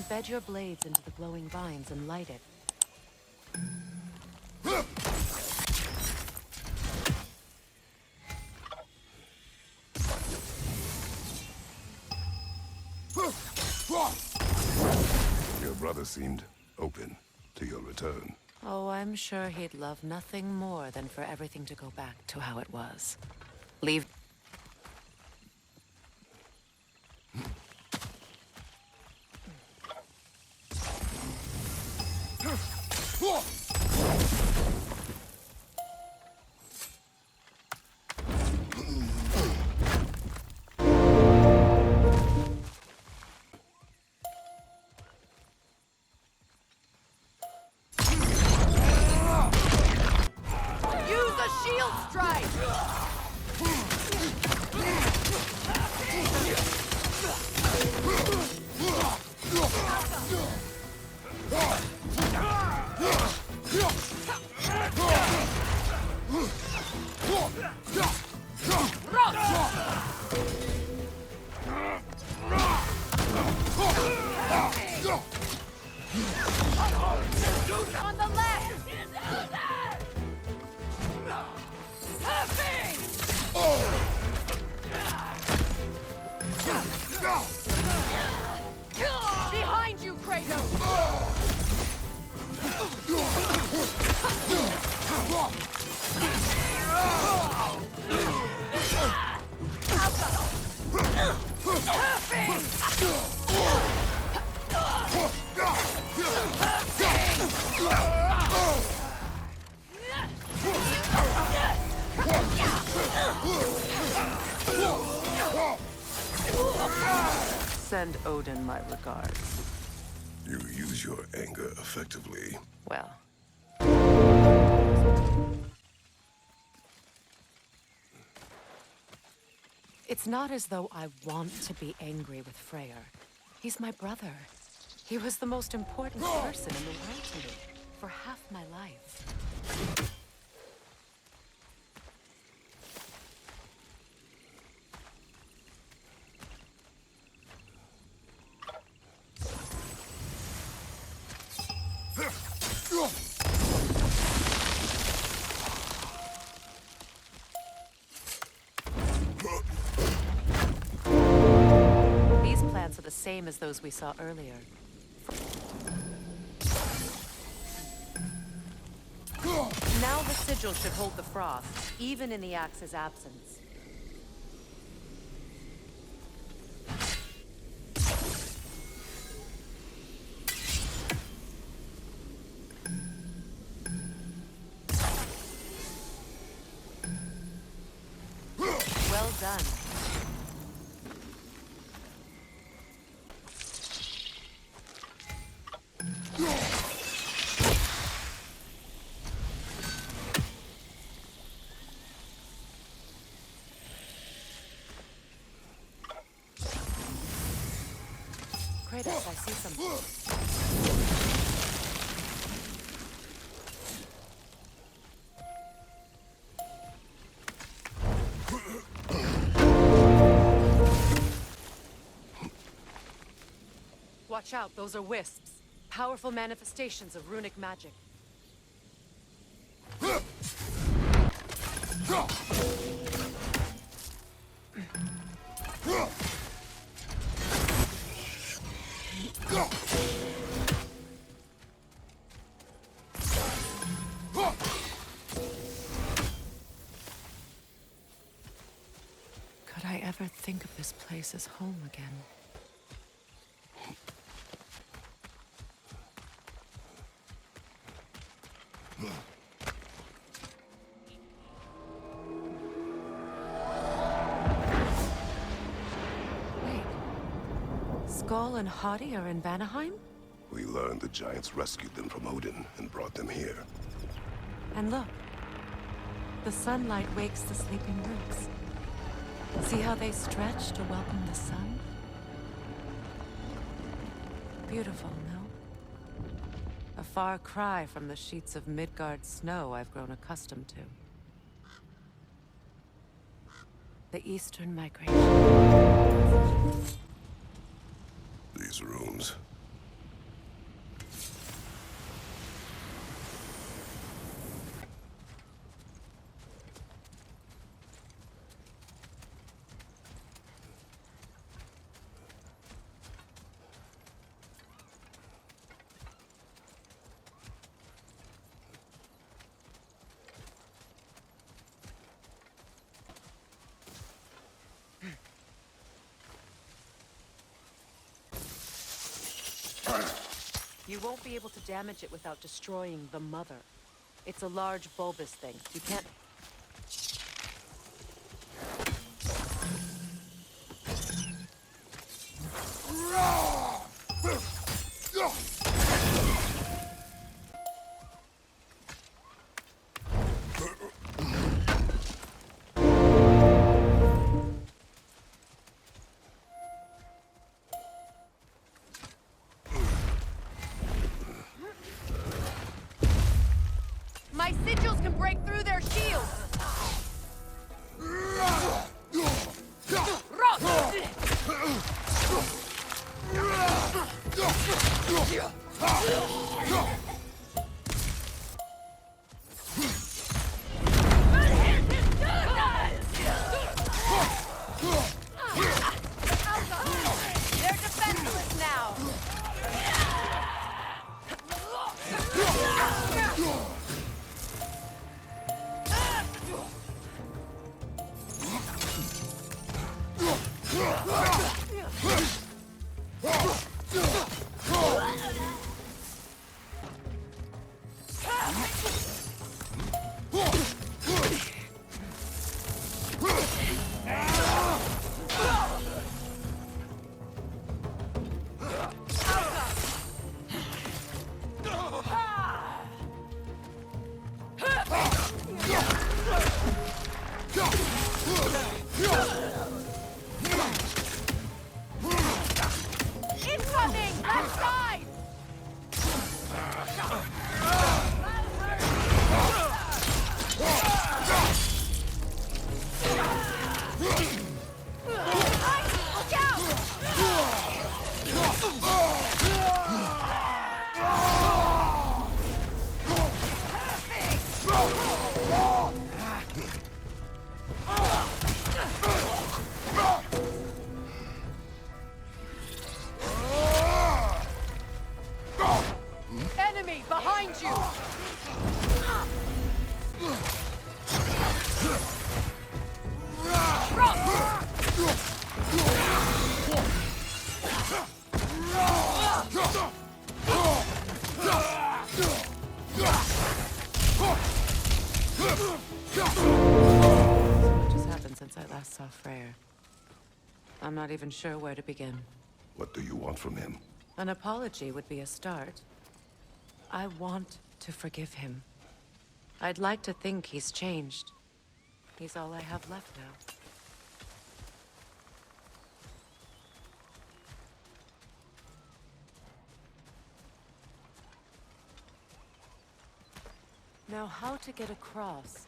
Embed your blades into the glowing vines and light it. Your brother seemed open to your return. Oh, I'm sure he'd love nothing more than for everything to go back to how it was. Leave... Use a shield strike! On the left! Behind you, Kratos! Send Odin my regards. You use your anger effectively. Well. It's not as though I want to be angry with Freyr. He's my brother. He was the most important person in the world to me for half my life. These plants are the same as those we saw earlier. Now the sigil should hold the frost, even in the axe's absence. Well done. Kratos, I see something. Watch out, those are wisps. Powerful manifestations of runic magic. Could I ever think of this place as home again? Wait. Skull and Hati are in Vanaheim? We learned the giants rescued them from Odin and brought them here. And look. The sunlight wakes the sleeping roots. See how they stretch to welcome the sun? Beautiful, no? A far cry from the sheets of Midgard snow I've grown accustomed to. The Eastern Migration. These rooms, You won't be able to damage it without destroying the mother. It's a large bulbous thing. You can't... My sigils can break through their shields! They're defenseless now! Incoming! Left side! Look out! Enemy behind you! What just happened since I last saw Freyr? I'm not even sure where to begin. What do you want from him? An apology would be a start. I want to forgive him. I'd like to think he's changed. He's all I have left now. Now, how to get across?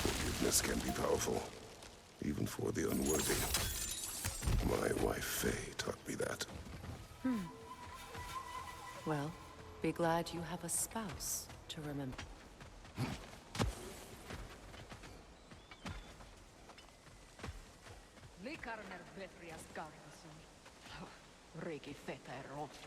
Forgiveness can be powerful, even for the unworthy. My wife, Faye, taught me that. Well, be glad you have a spouse to remember. Riki feta är rått.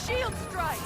Shield strike!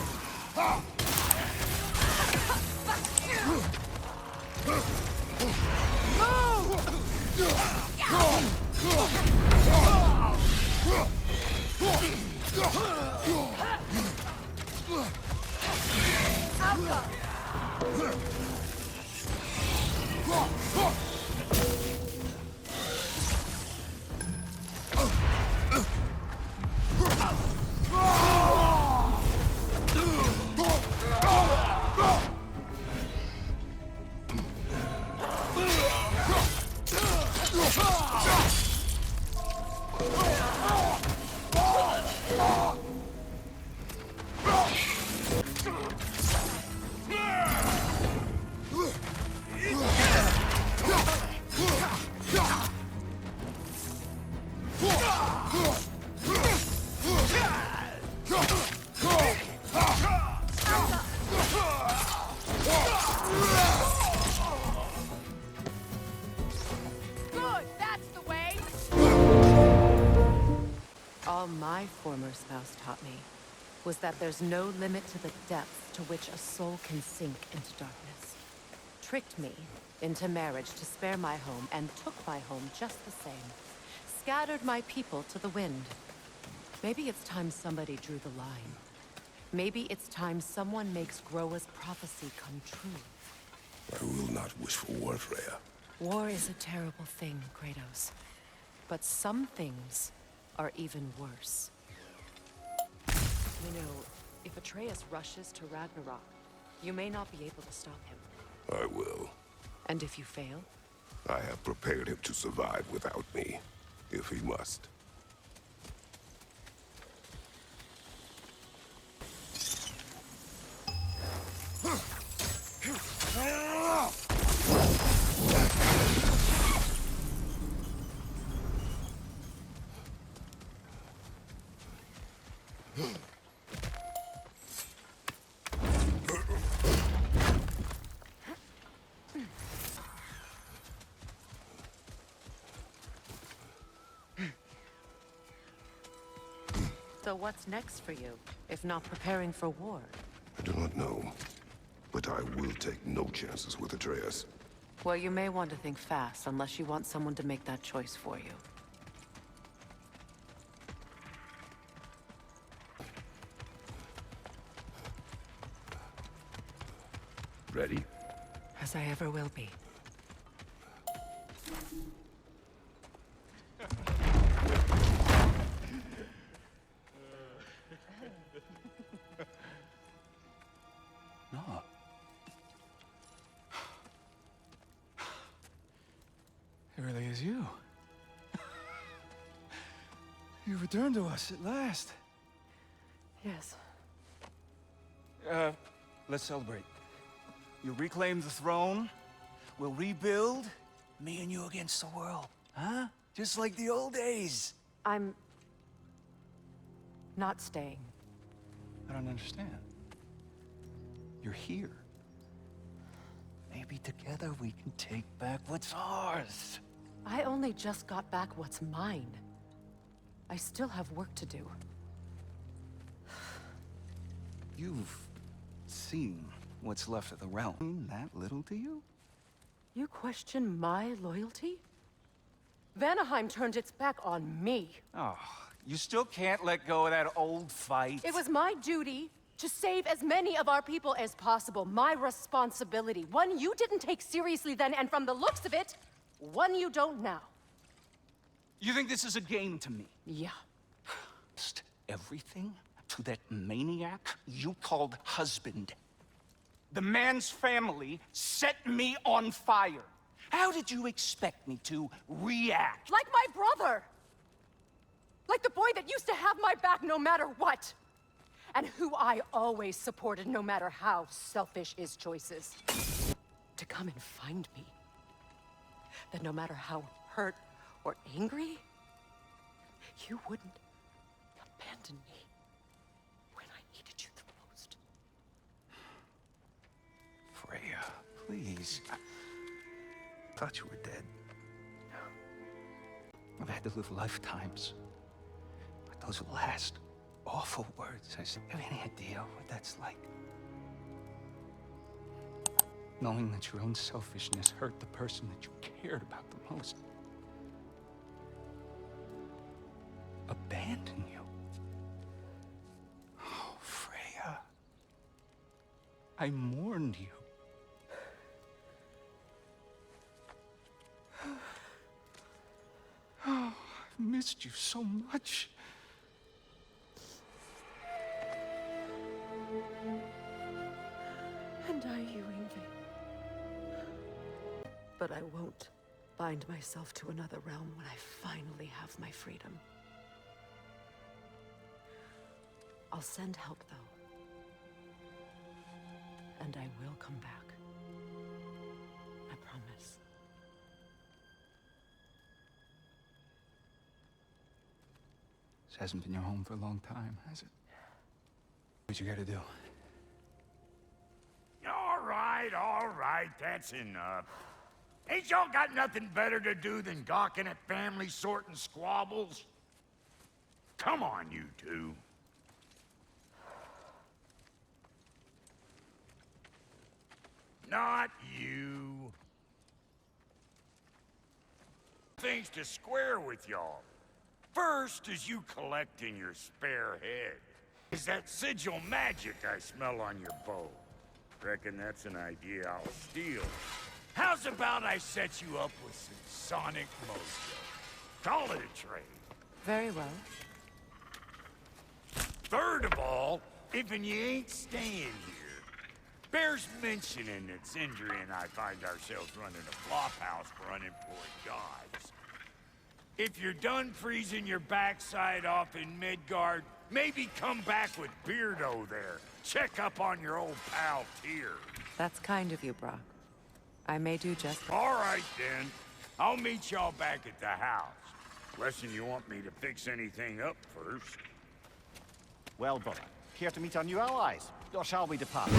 Good, that's the way! All my former spouse taught me was that there's no limit to the depth to which a soul can sink into darkness. Tricked me into marriage to spare my home and took my home just the same. Scattered my people to the wind. Maybe it's time somebody drew the line. Maybe it's time someone makes Groa's prophecy come true. I will not wish for war, Freya. War is a terrible thing, Kratos. But some things are even worse. You know, if Atreus rushes to Ragnarok, you may not be able to stop him. I will. And if you fail? I have prepared him to survive without me, if he must. So what's next for you, if not preparing for war? I do not know, but I will take no chances with Atreus. Well, you may want to think fast, unless you want someone to make that choice for you. Ready? As I ever will be. No. It really is you. You returned to us at last. Yes. Let's celebrate. You reclaim the throne. We'll rebuild. Me and you against the world. Huh? Just like the old days. I'm... not staying. I don't understand. You're here. Maybe together we can take back what's ours. I only just got back what's mine. I still have work to do. You've seen what's left of the realm. Mean that little to you? You question my loyalty? Vanaheim turned its back on me. Oh, you still can't let go of that old fight. It was my duty to save as many of our people as possible. My responsibility. One you didn't take seriously then, and from the looks of it, one you don't now. You think this is a game to me? Yeah. Lost everything to that maniac you called husband. The man's family set me on fire. How did you expect me to react? Like my brother! Like the boy that used to have my back no matter what! And who I always supported no matter how selfish his choices. To come and find me. That no matter how hurt or angry, you wouldn't abandon me when I needed you the most. Freya, please. I thought you were dead. I've had to live lifetimes. But those last awful words, I have any idea what that's like? Knowing that your own selfishness hurt the person that you cared about the most. Abandon you. Oh, Freya. I mourned you. Oh, I've missed you so much. And I you, Ingvi. But I won't bind myself to another realm when I finally have my freedom. I'll send help, though. And I will come back. I promise. This hasn't been your home for a long time, has it? What you gotta do? All right, that's enough. Ain't y'all got nothing better to do than gawking at family sorting squabbles? Come on, you two. Not you. Things to square with y'all. First is you collecting your spare head. Is that sigil magic I smell on your bow? Reckon that's an idea I'll steal. How's about I set you up with some sonic mojo? Call it a trade. Very well. Third of all, if you ain't staying here, bears mentioning that Sindri and I find ourselves running a flophouse for unemployed gods. If you're done freezing your backside off in Midgard, maybe come back with Beardo there. Check up on your old pal Tyr. That's kind of you, Brock. I may do just that. All right, then. I'll meet y'all back at the house. Unless you want me to fix anything up first. Well, brother, care to meet our new allies? Or shall we depart?